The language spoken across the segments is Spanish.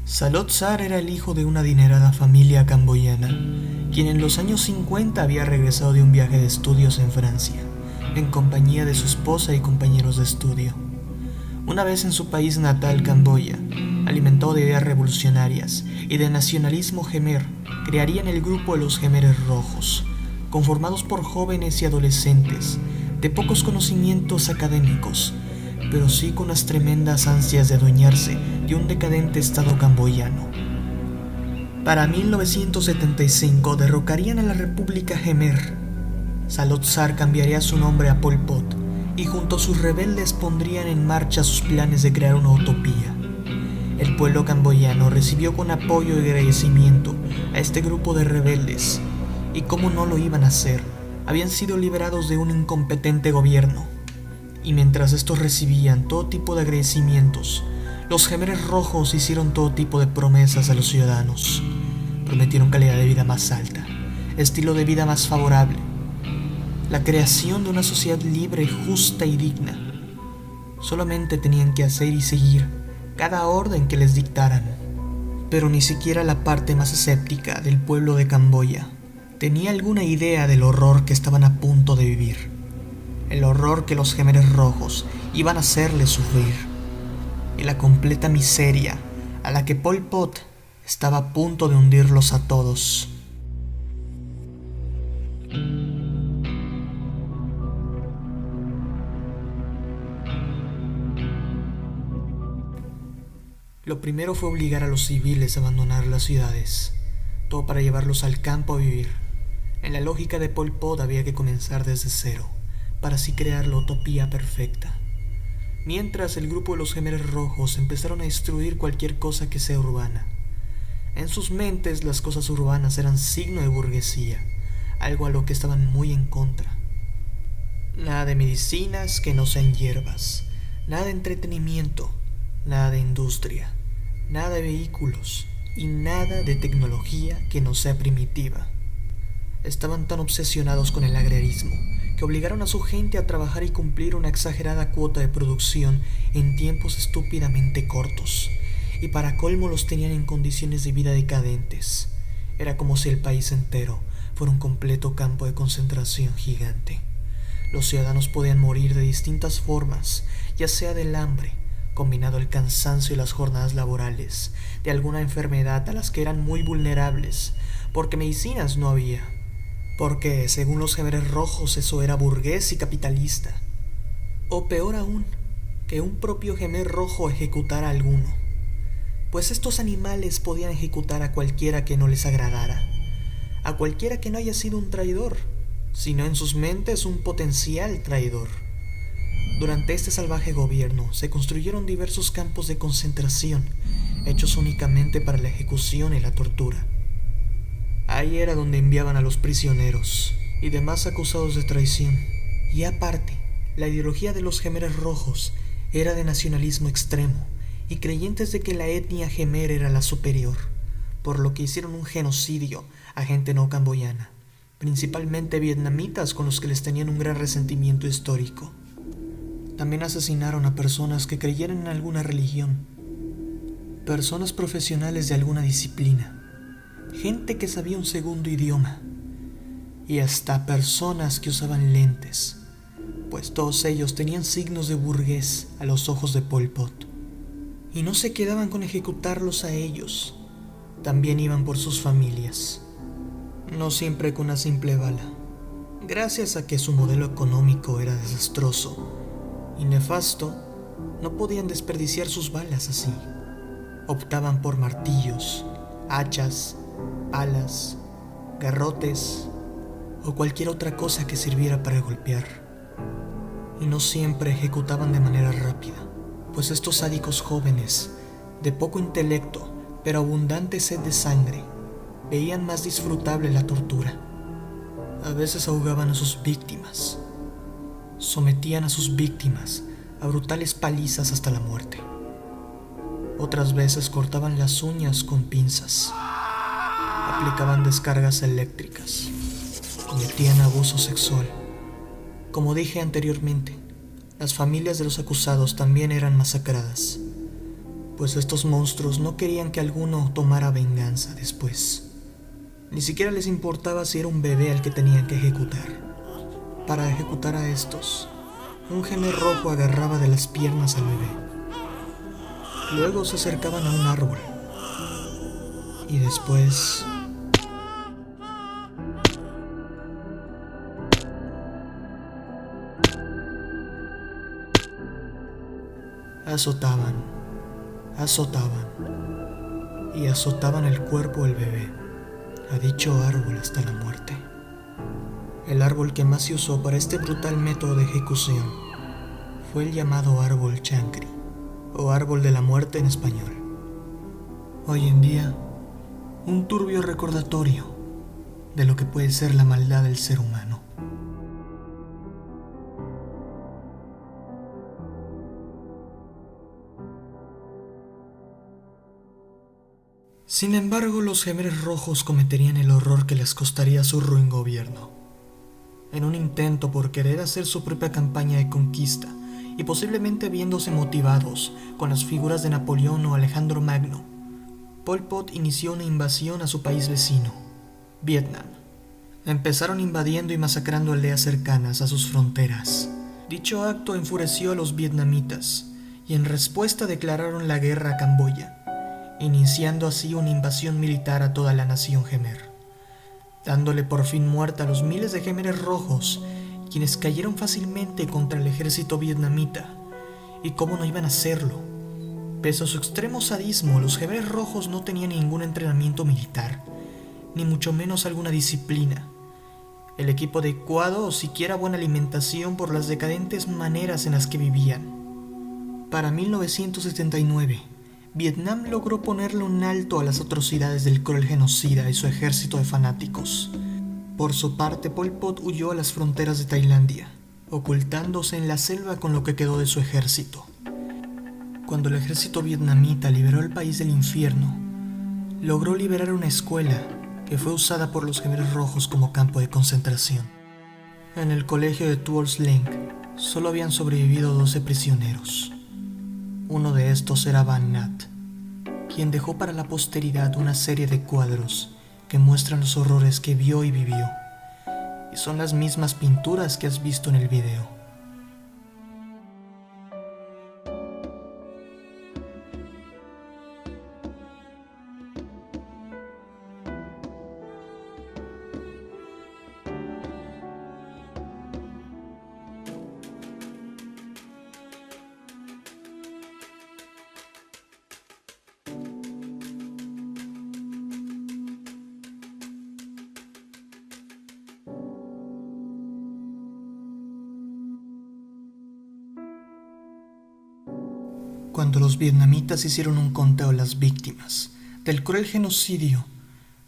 Salot Sar era el hijo de una adinerada familia camboyana, quien en los años 50 había regresado de un viaje de estudios en Francia, en compañía de su esposa y compañeros de estudio. Una vez en su país natal, Camboya, alimentado de ideas revolucionarias y de nacionalismo jemer, crearían el grupo de los Jemeres Rojos, conformados por jóvenes y adolescentes de pocos conocimientos académicos, pero sí con las tremendas ansias de adueñarse de un decadente estado camboyano. Para 1975 derrocarían a la República Jemer. Salot Sar cambiaría su nombre a Pol Pot y junto a sus rebeldes pondrían en marcha sus planes de crear una utopía. El pueblo camboyano recibió con apoyo y agradecimiento a este grupo de rebeldes, y cómo no lo iban a hacer, habían sido liberados de un incompetente gobierno. Y mientras estos recibían todo tipo de agradecimientos, los Jemeres Rojos hicieron todo tipo de promesas a los ciudadanos. Prometieron calidad de vida más alta, estilo de vida más favorable, la creación de una sociedad libre, justa y digna. Solamente tenían que hacer y seguir cada orden que les dictaran. Pero ni siquiera la parte más escéptica del pueblo de Camboya tenía alguna idea del horror que estaban a punto de vivir. El horror que los Jemeres Rojos iban a hacerles sufrir, y la completa miseria a la que Pol Pot estaba a punto de hundirlos a todos. Lo primero fue obligar a los civiles a abandonar las ciudades, todo para llevarlos al campo a vivir. En la lógica de Pol Pot había que comenzar desde cero, para así crear la utopía perfecta. Mientras el grupo de los Jemeres Rojos empezaron a destruir cualquier cosa que sea urbana. En sus mentes las cosas urbanas eran signo de burguesía, algo a lo que estaban muy en contra. Nada de medicinas que no sean hierbas, nada de entretenimiento, nada de industria, nada de vehículos y nada de tecnología que no sea primitiva. Estaban tan obsesionados con el agrarismo que obligaron a su gente a trabajar y cumplir una exagerada cuota de producción en tiempos estúpidamente cortos, y para colmo los tenían en condiciones de vida decadentes. Era como si el país entero fuera un completo campo de concentración gigante. Los ciudadanos podían morir de distintas formas, ya sea del hambre, combinado el cansancio y las jornadas laborales, de alguna enfermedad a las que eran muy vulnerables, porque medicinas no había. Porque, según los Jemeres Rojos, eso era burgués y capitalista. O peor aún, que un propio Jemer Rojo ejecutara a alguno. Pues estos animales podían ejecutar a cualquiera que no les agradara, a cualquiera que no haya sido un traidor, sino en sus mentes un potencial traidor. Durante este salvaje gobierno se construyeron diversos campos de concentración, hechos únicamente para la ejecución y la tortura. Ahí era donde enviaban a los prisioneros y demás acusados de traición. Y aparte, la ideología de los Jemeres Rojos era de nacionalismo extremo y creyentes de que la etnia Jemer era la superior, por lo que hicieron un genocidio a gente no camboyana, principalmente vietnamitas con los que les tenían un gran resentimiento histórico. También asesinaron a personas que creyeran en alguna religión, personas profesionales de alguna disciplina, gente que sabía un segundo idioma y hasta personas que usaban lentes, pues todos ellos tenían signos de burgués a los ojos de Pol Pot. Y no se quedaban con ejecutarlos a ellos, también iban por sus familias, no siempre con una simple bala, gracias a que su modelo económico era desastroso y nefasto. No podían desperdiciar sus balas así. Optaban por martillos, hachas, palas, garrotes o cualquier otra cosa que sirviera para golpear. Y no siempre ejecutaban de manera rápida, pues estos sádicos jóvenes, de poco intelecto pero abundante sed de sangre, veían más disfrutable la tortura. A veces ahogaban a sus víctimas, sometían a sus víctimas a brutales palizas hasta la muerte. Otras veces cortaban las uñas con pinzas, aplicaban descargas eléctricas, cometían abuso sexual. Como dije anteriormente, las familias de los acusados también eran masacradas. pues estos monstruos no querían que alguno tomara venganza después. Ni siquiera les importaba si era un bebé al que tenían que ejecutar. Para ejecutar a estos, un Jemer rojo agarraba de las piernas al bebé. Luego se acercaban a un árbol. Y después... azotaban y azotaban el cuerpo del bebé a dicho árbol hasta la muerte. El árbol que más se usó para este brutal método de ejecución fue el llamado árbol Chancri, o árbol de la muerte en español. Hoy en día, un turbio recordatorio de lo que puede ser la maldad del ser humano. Sin embargo, los Jemeres rojos cometerían el horror que les costaría su ruin gobierno. En un intento por querer hacer su propia campaña de conquista y posiblemente viéndose motivados con las figuras de Napoleón o Alejandro Magno, Pol Pot inició una invasión a su país vecino, Vietnam. Empezaron invadiendo y masacrando aldeas cercanas a sus fronteras. Dicho acto enfureció a los vietnamitas y en respuesta declararon la guerra a Camboya, iniciando así una invasión militar a toda la nación Jemer, dándole por fin muerte a los miles de Jemeres rojos, quienes cayeron fácilmente contra el ejército vietnamita. ¿Y cómo no iban a hacerlo? Pese a su extremo sadismo, los Jemeres rojos no tenían ningún entrenamiento militar, ni mucho menos alguna disciplina, el equipo adecuado o siquiera buena alimentación por las decadentes maneras en las que vivían. Para 1979, Vietnam logró ponerle un alto a las atrocidades del cruel genocida y su ejército de fanáticos. Por su parte, Pol Pot huyó a las fronteras de Tailandia, ocultándose en la selva con lo que quedó de su ejército. Cuando el ejército vietnamita liberó el país del infierno, logró liberar una escuela que fue usada por los Jemeres rojos como campo de concentración. En el colegio de Tuol Sleng solo habían sobrevivido 12 prisioneros. Uno de estos era Van Nat, quien dejó para la posteridad una serie de cuadros que muestran los horrores que vio y vivió, y son las mismas pinturas que has visto en el video. Cuando los vietnamitas hicieron un conteo a las víctimas del cruel genocidio,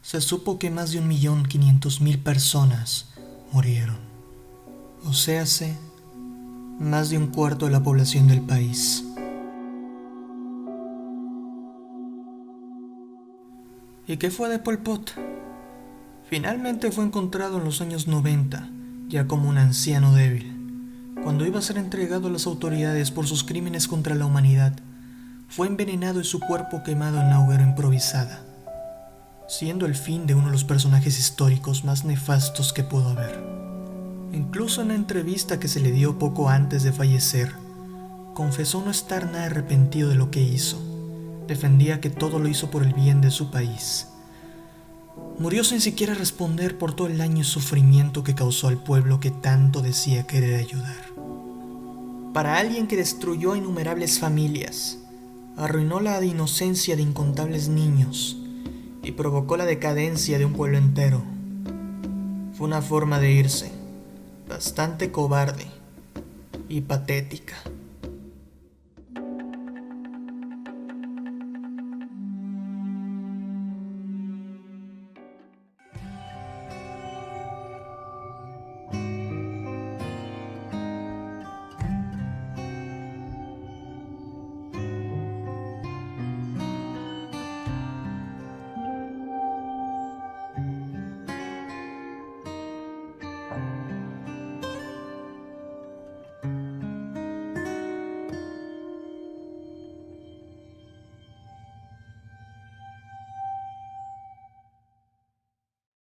se supo que más de 1.500.000 personas murieron. O séase, más de un cuarto de la población del país. ¿Y qué fue de Pol Pot? Finalmente fue encontrado en los años 90, ya como un anciano débil. Cuando iba a ser entregado a las autoridades por sus crímenes contra la humanidad, fue envenenado y su cuerpo quemado en una hoguera improvisada, siendo el fin de uno de los personajes históricos más nefastos que pudo haber. Incluso en una entrevista que se le dio poco antes de fallecer, confesó no estar nada arrepentido de lo que hizo. Defendía que todo lo hizo por el bien de su país. Murió sin siquiera responder por todo el daño y sufrimiento que causó al pueblo que tanto decía querer ayudar. Para alguien que destruyó a innumerables familias, arruinó la inocencia de incontables niños y provocó la decadencia de un pueblo entero, fue una forma de irse bastante cobarde y patética.